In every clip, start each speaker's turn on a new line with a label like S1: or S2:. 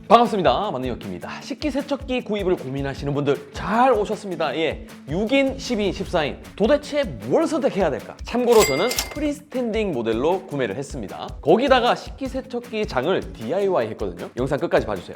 S1: 반갑습니다. 만능혁기입니다. 식기세척기 구입을 고민하시는 분들 잘 오셨습니다. 6인, 12인, 14인 도대체 뭘 선택해야 될까? 참고로 저는 프리스탠딩 모델로 구매를 했습니다. 거기다가 식기세척기 장을 DIY 했거든요. 영상 끝까지 봐주세요.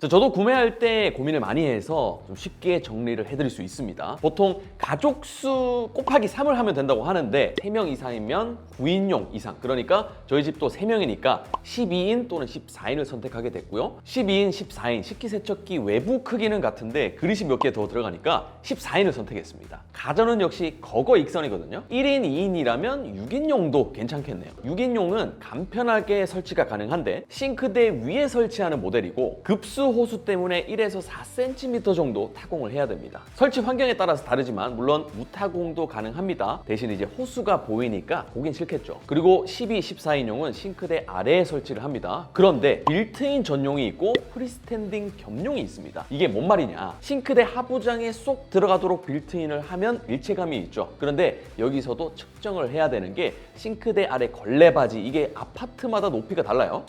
S1: 저도 구매할 때 고민을 많이 해서 좀 쉽게 정리를 해드릴 수 있습니다. 보통 가족수 곱하기 3을 하면 된다고 하는데 3명 이상이면 9인용 이상, 그러니까 저희 집도 3명이니까 12인 또는 14인을 선택하게 됐고요. 12인, 14인 식기세척기 외부 크기는 같은데 그릇이 몇 개 더 들어가니까 14인을 선택했습니다. 가전은 역시 거거익선이거든요. 1인, 2인이라면 6인용도 괜찮겠네요. 6인용은 간편하게 설치가 가능한데 싱크대 위에 설치하는 모델이고 급수 호수 때문에 1에서 4cm 정도 타공을 해야 됩니다. 설치 환경에 따라서 다르지만 물론 무타공도 가능합니다. 대신 이제 호수가 보이니까 보긴 싫겠죠. 그리고 12, 14인용은 싱크대 아래에 설치를 합니다. 그런데 빌트인 전용이 있고 프리스탠딩 겸용이 있습니다. 이게 뭔 말이냐? 싱크대 하부장에 쏙 들어가도록 빌트인을 하면 일체감이 있죠. 그런데 여기서도 측정을 해야 되는 게 싱크대 아래 걸레바지, 이게 아파트마다 높이가 달라요.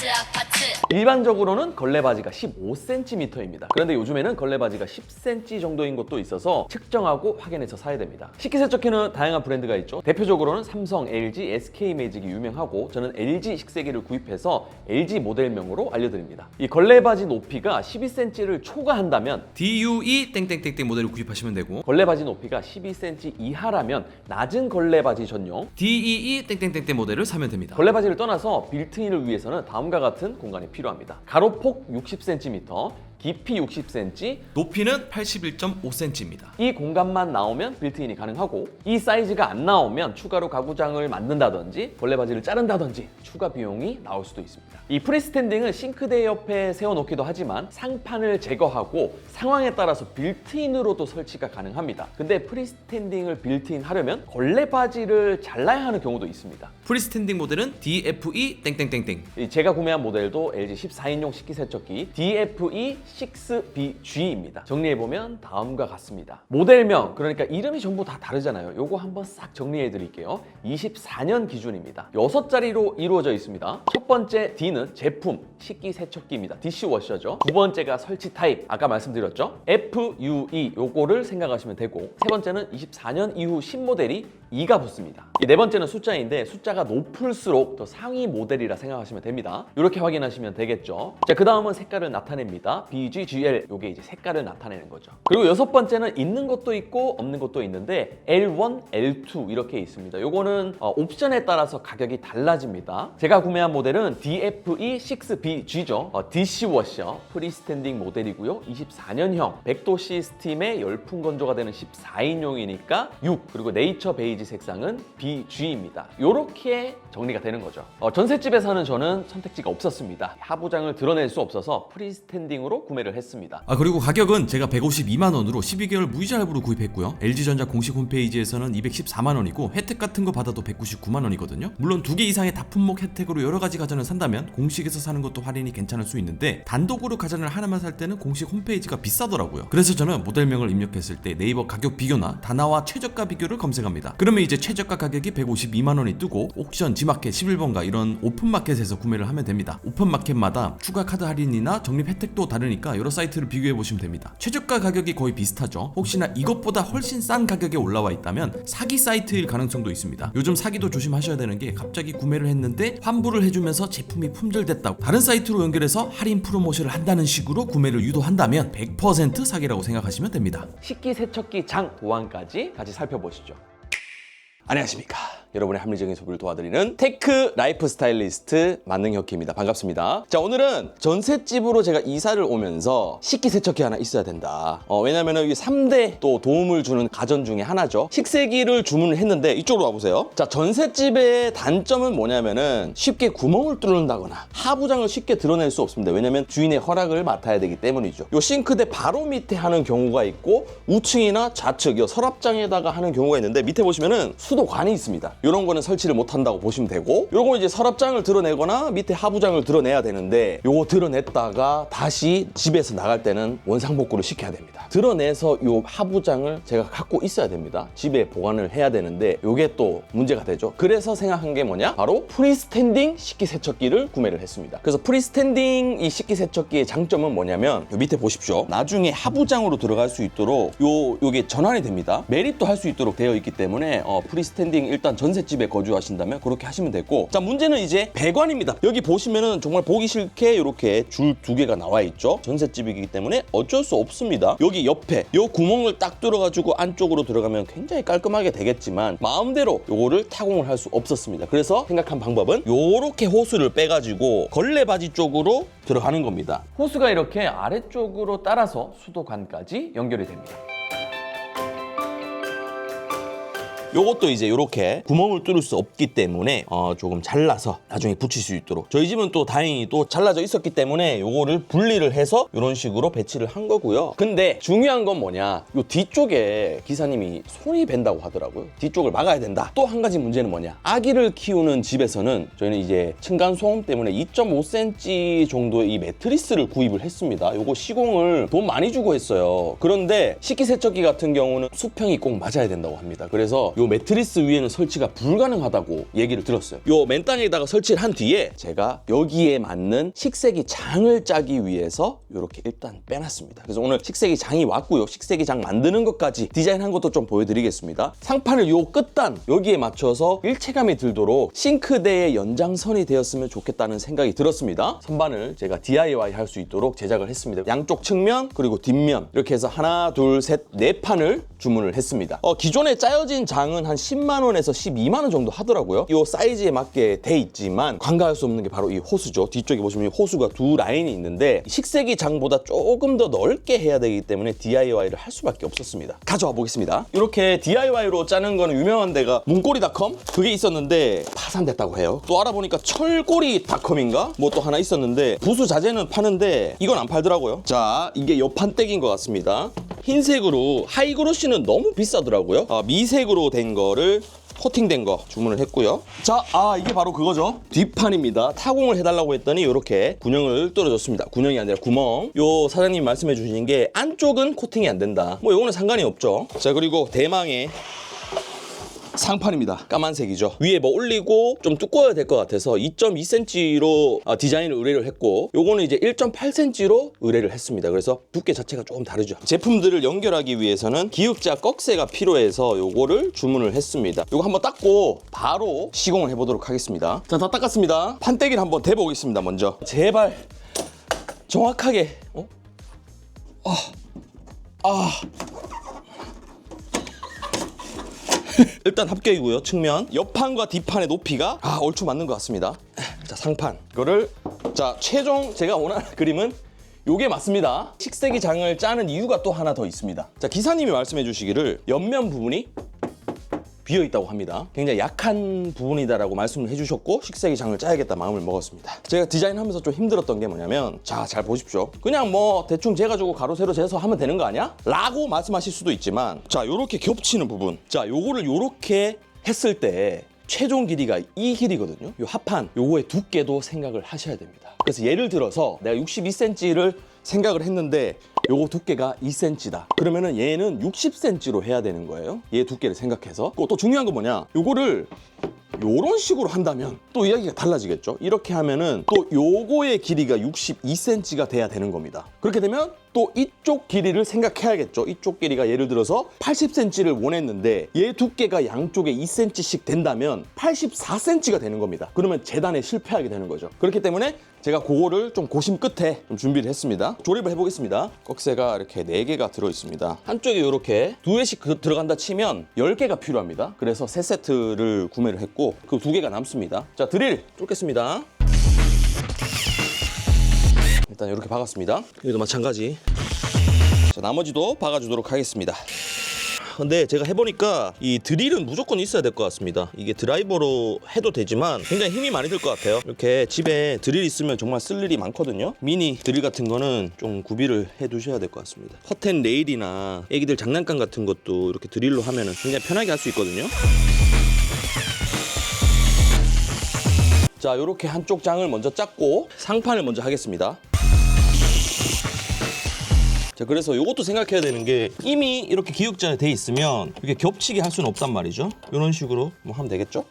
S1: 아파트. 일반적으로는 걸레바지가 15cm입니다. 그런데 요즘에는 걸레바지가 10cm 정도인 것도 있어서 측정하고 확인해서 사야 됩니다. 식기세척기는 다양한 브랜드가 있죠. 대표적으로는 삼성, LG, SK매직이 유명하고 저는 LG 식세기를 구입해서 LG 모델명으로 알려드립니다. 이 걸레바지 높이가 12cm를 초과한다면
S2: DUE 땡땡땡땡 모델을 구입하시면 되고,
S1: 걸레바지 높이가 12cm 이하라면 낮은 걸레바지 전용,
S2: DEE 땡땡땡땡 모델을 사면 됩니다.
S1: 걸레바지를 떠나서 빌트인을 위해서는 다음과 같은 공간이 필요합니다. 가로폭 60cm, 깊이 60cm,
S2: 높이는 81.5cm입니다.
S1: 이 공간만 나오면 빌트인이 가능하고 이 사이즈가 안 나오면 추가로 가구장을 만든다든지 걸레바지를 자른다든지 추가 비용이 나올 수도 있습니다. 이 프리스탠딩은 싱크대 옆에 세워놓기도 하지만 상판을 제거하고 상황에 따라서 빌트인으로도 설치가 가능합니다. 근데 프리스탠딩을 빌트인 하려면 걸레바지를 잘라야 하는 경우도 있습니다.
S2: 프리스탠딩 모델은 DFE 땡땡땡땡.
S1: 제가 구매한 모델도 LG 14인용 식기세척기 DFE 6BG입니다. 정리해보면 다음과 같습니다. 모델명, 그러니까 이름이 전부 다 다르잖아요. 요거 한번 싹 정리해 드릴게요. 24년 기준입니다. 6자리로 이루어져 있습니다. 첫 번째 D는 제품, 식기세척기입니다. 디시워셔죠. 두 번째가 설치 타입, 아까 말씀드렸죠. FUE, 요거를 생각하시면 되고, 세 번째는 24년 이후 신모델이 2가 붙습니다. 네 번째는 숫자인데 숫자가 높을수록 더 상위 모델이라 생각하시면 됩니다. 이렇게 확인하시면 되겠죠. 자, 그 다음은 색깔을 나타냅니다. BGGL, 요게 이제 색깔을 나타내는 거죠. 그리고 여섯 번째는 있는 것도 있고 없는 것도 있는데 L1, L2 이렇게 있습니다. 요거는 옵션에 따라서 가격이 달라집니다. 제가 구매한 모델은 DFE 6BG죠. 디시워셔 프리스탠딩 모델이고요. 24년형 100도 시스템에 열풍 건조가 되는 14인용이니까 6, 그리고 네이처 베이지 색상은 BG입니다. 요렇게 정리가 되는 거죠. 전셋집에서는 저는 선택지가 없었습니다. 하부장을 드러낼 수 없어서 프리스탠딩으로 구매를 했습니다.
S2: 그리고 가격은 제가 152만 원으로 12개월 무이자 할부로 구입했고요. LG전자 공식 홈페이지에서는 214만 원이고 혜택 같은 거 받아도 199만 원이거든요. 물론 2개 이상의 다품목 혜택으로 여러 가지 가전을 산다면 공식에서 사는 것도 할인이 괜찮을 수 있는데 단독으로 가전을 하나만 살 때는 공식 홈페이지가 비싸더라고요. 그래서 저는 모델명을 입력했을 때 네이버 가격 비교나 다나와 최저가 비교를 검색합니다. 그러면 이제 최저가 가격이 152만 원이 뜨고 옥션, 지마켓, 11번가 이런 오픈마켓에서 구매를 하면 됩니다. 오픈마켓마다 추가 카드 할인이나 적립 혜택도 다르니까 여러 사이트를 비교해 보시면 됩니다. 최저가 가격이 거의 비슷하죠. 혹시나 이것보다 훨씬 싼 가격에 올라와 있다면 사기 사이트일 가능성도 있습니다. 요즘 사기도 조심하셔야 되는 게 갑자기 구매를 했는데 환불을 해주면서 제품이 품절됐다고 다른 사이트로 연결해서 할인 프로모션을 한다는 식으로 구매를 유도한다면 100% 사기라고 생각하시면 됩니다.
S1: 식기세척기 장 보안까지 같이 살펴보시죠. 안녕하십니까. 여러분의 합리적인 소비를 도와드리는 테크 라이프 스타일리스트 만능혁기입니다. 반갑습니다. 자, 오늘은 전셋집으로 제가 이사를 오면서 식기세척기 하나 있어야 된다. 왜냐면은 이게 3대 또 도움을 주는 가전 중에 하나죠. 식세기를 주문을 했는데 이쪽으로 와보세요. 자, 전셋집의 단점은 뭐냐면은 쉽게 구멍을 뚫는다거나 하부장을 쉽게 드러낼 수 없습니다. 왜냐면 주인의 허락을 맡아야 되기 때문이죠. 요 싱크대 바로 밑에 하는 경우가 있고 우측이나 좌측, 요 서랍장에다가 하는 경우가 있는데 밑에 보시면은 수도관이 있습니다. 이런 거는 설치를 못 한다고 보시면 되고, 요거 이제 서랍장을 드러내거나 밑에 하부장을 드러내야 되는데, 요거 드러냈다가 다시 집에서 나갈 때는 원상복구를 시켜야 됩니다. 드러내서 요 하부장을 제가 갖고 있어야 됩니다. 집에 보관을 해야 되는데 요게 또 문제가 되죠. 그래서 생각한 게 뭐냐? 바로 프리스탠딩 식기세척기를 구매를 했습니다. 그래서 프리스탠딩 이 식기세척기의 장점은 뭐냐면, 요 밑에 보십시오. 나중에 하부장으로 들어갈 수 있도록 요게 전환이 됩니다. 매립도 할 수 있도록 되어 있기 때문에 프리스탠딩 일단 전셋집에 거주하신다면 그렇게 하시면 되고, 자, 문제는 이제 배관입니다. 여기 보시면은 정말 보기 싫게 이렇게 줄 2개가 나와 있죠. 전셋집이기 때문에 어쩔 수 없습니다. 여기 옆에 요 구멍을 딱 뚫어가지고 안쪽으로 들어가면 굉장히 깔끔하게 되겠지만 마음대로 요거를 타공을 할 수 없었습니다. 그래서 생각한 방법은 요렇게 호스를 빼가지고 걸레바지 쪽으로 들어가는 겁니다. 호스가 이렇게 아래쪽으로 따라서 수도관까지 연결이 됩니다. 요것도 이제 이렇게 구멍을 뚫을 수 없기 때문에 조금 잘라서 나중에 붙일 수 있도록, 저희 집은 또 다행히 또 잘라져 있었기 때문에 요거를 분리를 해서 이런 식으로 배치를 한 거고요. 근데 중요한 건 뭐냐, 요 뒤쪽에 기사님이 손이 밴다고 하더라고요. 뒤쪽을 막아야 된다. 또 한 가지 문제는 뭐냐, 아기를 키우는 집에서는 저희는 이제 층간소음 때문에 2.5cm 정도의 이 매트리스를 구입을 했습니다. 요거 시공을 돈 많이 주고 했어요. 그런데 식기세척기 같은 경우는 수평이 꼭 맞아야 된다고 합니다. 그래서 요 매트리스 위에는 설치가 불가능하다고 얘기를 들었어요. 요 맨땅에다가 설치를 한 뒤에 제가 여기에 맞는 식세기 장을 짜기 위해서 이렇게 일단 빼놨습니다. 그래서 오늘 식세기 장이 왔고요. 식세기 장 만드는 것까지 디자인한 것도 좀 보여드리겠습니다. 상판을 요 끝단 여기에 맞춰서 일체감이 들도록 싱크대의 연장선이 되었으면 좋겠다는 생각이 들었습니다. 선반을 제가 DIY 할 수 있도록 제작을 했습니다. 양쪽 측면 그리고 뒷면 이렇게 해서 하나, 둘, 셋, 4판을 주문을 했습니다. 기존에 짜여진 장은 한 10만 원에서 12만 원 정도 하더라고요. 이 사이즈에 맞게 돼 있지만 간과할 수 없는 게 바로 이 호수죠. 뒤쪽에 보시면 호수가 2 라인이 있는데 식세기 장보다 조금 더 넓게 해야 되기 때문에 DIY를 할 수밖에 없었습니다. 가져와 보겠습니다. 이렇게 DIY로 짜는 거는 유명한 데가 문고리닷컴 그게 있었는데 파산됐다고 해요. 또 알아보니까 철고리닷컴인가 뭐 또 하나 있었는데 부수 자재는 파는데 이건 안 팔더라고요. 자, 이게 옆판댁인 것 같습니다. 흰색으로 하이그로시는 너무 비싸더라고요. 미색으로 된 거를 코팅된 거 주문을 했고요. 자, 이게 바로 그거죠. 뒷판입니다. 타공을 해달라고 했더니 이렇게 군형을 뚫어줬습니다. 군형이 아니라 구멍. 요 사장님이 말씀해 주신 게 안쪽은 코팅이 안 된다. 뭐 요거는 상관이 없죠. 자, 그리고 대망의 상판입니다. 까만색이죠. 위에 뭐 올리고 좀 두꺼워야 될 것 같아서 2.2cm로 디자인을 의뢰를 했고, 요거는 이제 1.8cm로 의뢰를 했습니다. 그래서 두께 자체가 조금 다르죠. 제품들을 연결하기 위해서는 기역자 꺽쇠가 필요해서 요거를 주문을 했습니다. 요거 한번 닦고 바로 시공을 해보도록 하겠습니다. 자, 다 닦았습니다. 판때기를 한번 대보겠습니다. 먼저 제발 정확하게 일단 합격이고요. 측면 옆판과 뒷판의 높이가 얼추 맞는 것 같습니다. 자, 상판 이거를 자 최종 제가 원하는 그림은 요게 맞습니다. 식세기 장을 짜는 이유가 또 하나 더 있습니다. 자, 기사님이 말씀해 주시기를 옆면 부분이 비어있다고 합니다. 굉장히 약한 부분이다라고 말씀을 해주셨고 식세기 장을 짜야겠다 마음을 먹었습니다. 제가 디자인하면서 좀 힘들었던 게 뭐냐면, 자, 잘 보십시오. 그냥 뭐 대충 재가지고 가로 세로 재서 하면 되는 거 아니야? 라고 말씀하실 수도 있지만, 자, 요렇게 겹치는 부분, 자, 요거를 요렇게 했을 때 최종 길이가 이 길이거든요. 요 합판 요거의 두께도 생각을 하셔야 됩니다. 그래서 예를 들어서 내가 62cm를 생각을 했는데 요거 두께가 2cm다. 그러면은 얘는 60cm로 해야 되는 거예요. 얘 두께를 생각해서. 또 중요한 건 뭐냐, 요거를 요런 식으로 한다면 또 이야기가 달라지겠죠. 이렇게 하면은 또 요거의 길이가 62cm가 돼야 되는 겁니다. 그렇게 되면 또 이쪽 길이를 생각해야겠죠. 이쪽 길이가 예를 들어서 80cm를 원했는데 얘 두께가 양쪽에 2cm씩 된다면 84cm가 되는 겁니다. 그러면 재단에 실패하게 되는 거죠. 그렇기 때문에 제가 그거를 좀 고심 끝에 좀 준비를 했습니다. 조립을 해보겠습니다. 꺽쇠가 이렇게 4개가 들어있습니다. 한쪽에 이렇게 2개씩 들어간다 치면 10개가 필요합니다. 그래서 3세트를 구매를 했고 그 2개가 남습니다. 자, 드릴 뚫겠습니다. 일단 이렇게 박았습니다. 여기도 마찬가지. 자, 나머지도 박아주도록 하겠습니다. 근데 제가 해보니까 이 드릴은 무조건 있어야 될 것 같습니다. 이게 드라이버로 해도 되지만 굉장히 힘이 많이 들 것 같아요. 이렇게 집에 드릴 있으면 정말 쓸 일이 많거든요. 미니 드릴 같은 거는 좀 구비를 해 두셔야 될 것 같습니다. 커튼 레일이나 애기들 장난감 같은 것도 이렇게 드릴로 하면 굉장히 편하게 할 수 있거든요.
S3: 자, 요렇게 한쪽 장을 먼저 짰고 상판을 먼저 하겠습니다. 자, 그래서 요것도 생각해야 되는 게 이미 이렇게 기역자에 돼 있으면 이렇게 겹치게 할 수는 없단 말이죠. 이런 식으로 뭐 하면 되겠죠?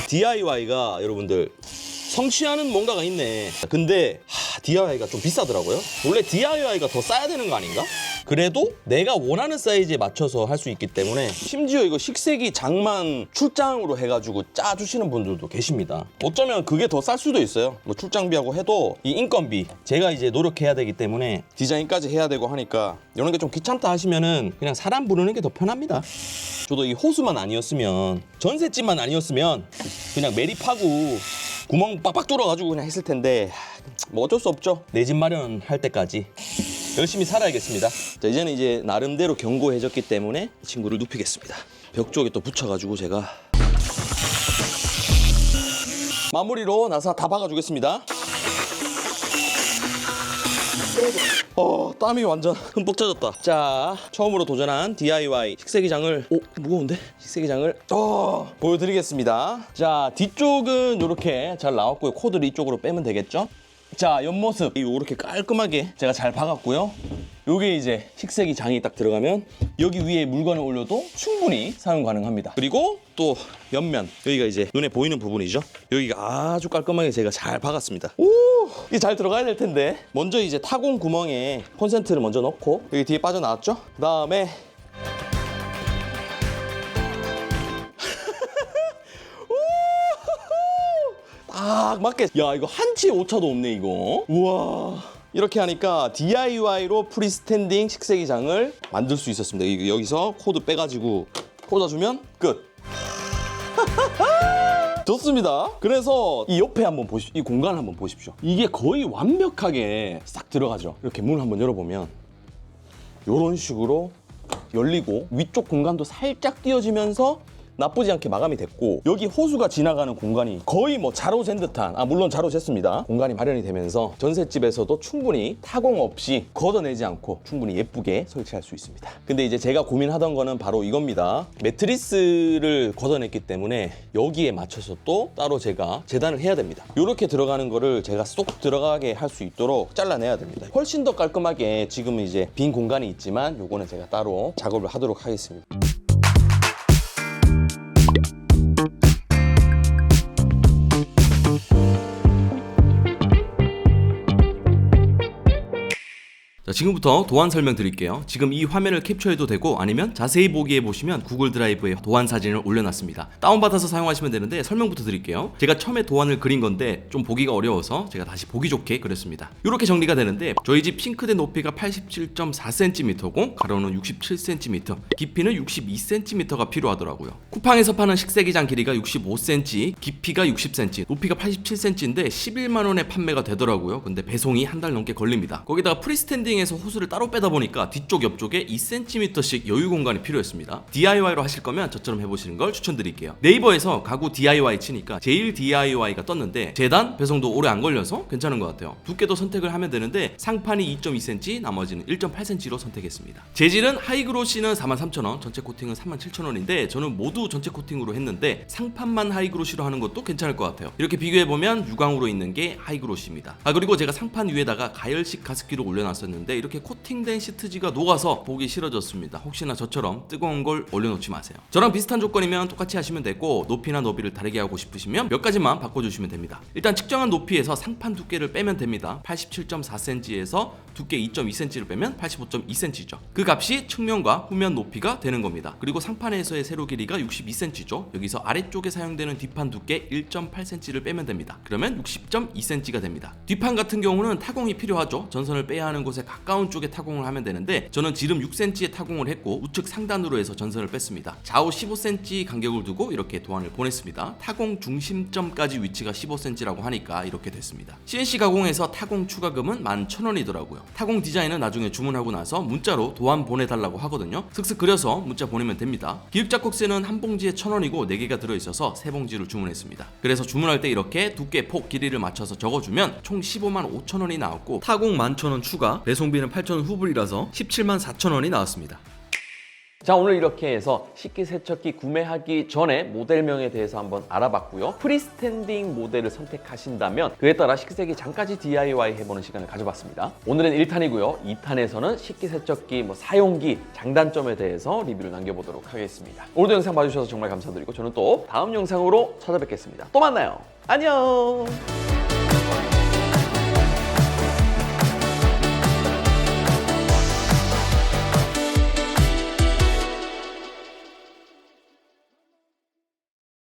S3: DIY가 여러분들 성취하는 뭔가가 있네. 근데 DIY가 좀 비싸더라고요. 원래 DIY가 더 싸야 되는 거 아닌가? 그래도 내가 원하는 사이즈에 맞춰서 할 수 있기 때문에 심지어 이거 식세기 장만 출장으로 해가지고 짜주시는 분들도 계십니다. 어쩌면 그게 더 쌀 수도 있어요. 뭐 출장비하고 해도 이 인건비 제가 이제 노력해야 되기 때문에 디자인까지 해야 되고 하니까 이런 게 좀 귀찮다 하시면은 그냥 사람 부르는 게 더 편합니다. 저도 이 호수만 아니었으면 전셋집만 아니었으면 그냥 매립하고 구멍 빡빡 뚫어가지고 그냥 했을 텐데 뭐 어쩔 수 없죠. 내 집 마련할 때까지 열심히 살아야겠습니다. 자, 이제는 이제 나름대로 견고해졌기 때문에 이 친구를 눕히겠습니다. 벽 쪽에 또 붙여가지고 제가 마무리로 나사 다 박아주겠습니다. 땀이 완전 흠뻑 젖었다. 자, 처음으로 도전한 DIY 식세기장을 무거운데? 식세기장을 보여드리겠습니다. 자, 뒤쪽은 이렇게 잘 나왔고요. 코드를 이쪽으로 빼면 되겠죠? 자, 옆모습 이렇게 깔끔하게 제가 잘 박았고요. 요게 이제 식세기 장이 딱 들어가면 여기 위에 물건을 올려도 충분히 사용 가능합니다. 그리고 또 옆면 여기가 이제 눈에 보이는 부분이죠. 여기가 아주 깔끔하게 제가 잘 박았습니다. 이게 잘 들어가야 될 텐데 먼저 이제 타공 구멍에 콘센트를 먼저 넣고 여기 뒤에 빠져나왔죠. 그 다음에 딱 맞게. 야, 이거 한치의 오차도 없네 이거. 우와, 이렇게 하니까 DIY로 프리스탠딩 식세기장을 만들 수 있었습니다. 여기서 코드 빼가지고 꽂아주면 끝. 좋습니다. 그래서 이 옆에 한번 보십시오. 이 공간을 한번 보십시오. 이게 거의 완벽하게 싹 들어가죠. 이렇게 문을 한번 열어보면 이런 식으로 열리고 위쪽 공간도 살짝 띄어지면서 나쁘지 않게 마감이 됐고 여기 호수가 지나가는 공간이 거의 뭐 자로 잰 듯한 물론 자로 쟀습니다. 공간이 마련이 되면서 전셋집에서도 충분히 타공 없이 걷어내지 않고 충분히 예쁘게 설치할 수 있습니다. 근데 이제 제가 고민하던 거는 바로 이겁니다. 매트리스를 걷어냈기 때문에 여기에 맞춰서 또 따로 제가 재단을 해야 됩니다. 이렇게 들어가는 거를 제가 쏙 들어가게 할 수 있도록 잘라내야 됩니다. 훨씬 더 깔끔하게 지금은 이제 빈 공간이 있지만 요거는 제가 따로 작업을 하도록 하겠습니다.
S2: 자, 지금부터 도안 설명드릴게요. 지금 이 화면을 캡처해도 되고 아니면 자세히 보기에 보시면 구글 드라이브에 도안 사진을 올려놨습니다. 다운받아서 사용하시면 되는데 설명부터 드릴게요. 제가 처음에 도안을 그린 건데 좀 보기가 어려워서 제가 다시 보기 좋게 그렸습니다. 이렇게 정리가 되는데 저희 집 싱크대 높이가 87.4cm고 가로는 67cm, 깊이는 62cm가 필요하더라고요. 쿠팡에서 파는 식세기장 길이가 65cm, 깊이가 60cm, 높이가 87cm인데 11만 원에 판매가 되더라고요. 근데 배송이 한 달 넘게 걸립니다. 거기다가 프리스탠딩 에서 호수를 따로 빼다 보니까 뒤쪽 옆쪽에 2cm씩 여유 공간이 필요했습니다. DIY로 하실 거면 저처럼 해보시는 걸 추천드릴게요. 네이버에서 가구 DIY 치니까 제일 DIY가 떴는데 재단, 배송도 오래 안 걸려서 괜찮은 것 같아요. 두께도 선택을 하면 되는데 상판이 2.2cm, 나머지는 1.8cm로 선택했습니다. 재질은 하이그로시는 43,000원, 전체 코팅은 37,000원인데 저는 모두 전체 코팅으로 했는데 상판만 하이그로시로 하는 것도 괜찮을 것 같아요. 이렇게 비교해보면 유광으로 있는 게 하이그로시입니다. 그리고 제가 상판 위에다가 가열식 가습기를 올려놨었는데 이렇게 코팅된 시트지가 녹아서 보기 싫어졌습니다. 혹시나 저처럼 뜨거운 걸 올려놓지 마세요. 저랑 비슷한 조건이면 똑같이 하시면 되고 높이나 너비를 다르게 하고 싶으시면 몇 가지만 바꿔주시면 됩니다. 일단 측정한 높이에서 상판 두께를 빼면 됩니다. 87.4cm에서 두께 2.2cm를 빼면 85.2cm죠. 그 값이 측면과 후면 높이가 되는 겁니다. 그리고 상판에서의 세로 길이가 62cm죠. 여기서 아래쪽에 사용되는 뒷판 두께 1.8cm를 빼면 됩니다. 그러면 60.2cm가 됩니다. 뒷판 같은 경우는 타공이 필요하죠. 전선을 빼야 하는 곳에 가까운 쪽에 타공을 하면 되는데 저는 지름 6cm에 타공을 했고 우측 상단으로 해서 전선을 뺐습니다. 좌우 15cm 간격을 두고 이렇게 도안을 보냈습니다. 타공 중심점까지 위치가 15cm라고 하니까 이렇게 됐습니다. CNC 가공에서 타공 추가금은 11,000원이더라고요. 타공 디자인은 나중에 주문하고 나서 문자로 도안 보내달라고 하거든요. 슥슥 그려서 문자 보내면 됩니다. 기획작곡세는 한 봉지에 1,000원이고 4개가 들어있어서 3봉지를 주문했습니다. 그래서 주문할 때 이렇게 두께, 폭, 길이를 맞춰서 적어주면 총 155,000원이 나왔고 타공 11,000원 추가, 배송비는 8,000원 후불이라서 174,000원이 나왔습니다.
S1: 자, 오늘 이렇게 해서 식기세척기 구매하기 전에 모델명에 대해서 한번 알아봤고요. 프리스탠딩 모델을 선택하신다면 그에 따라 식기세척기 장까지 DIY 해보는 시간을 가져봤습니다. 오늘은 1탄이고요. 2탄에서는 식기세척기 사용기, 장단점에 대해서 리뷰를 남겨보도록 하겠습니다. 오늘도 영상 봐주셔서 정말 감사드리고 저는 또 다음 영상으로 찾아뵙겠습니다. 또 만나요. 안녕.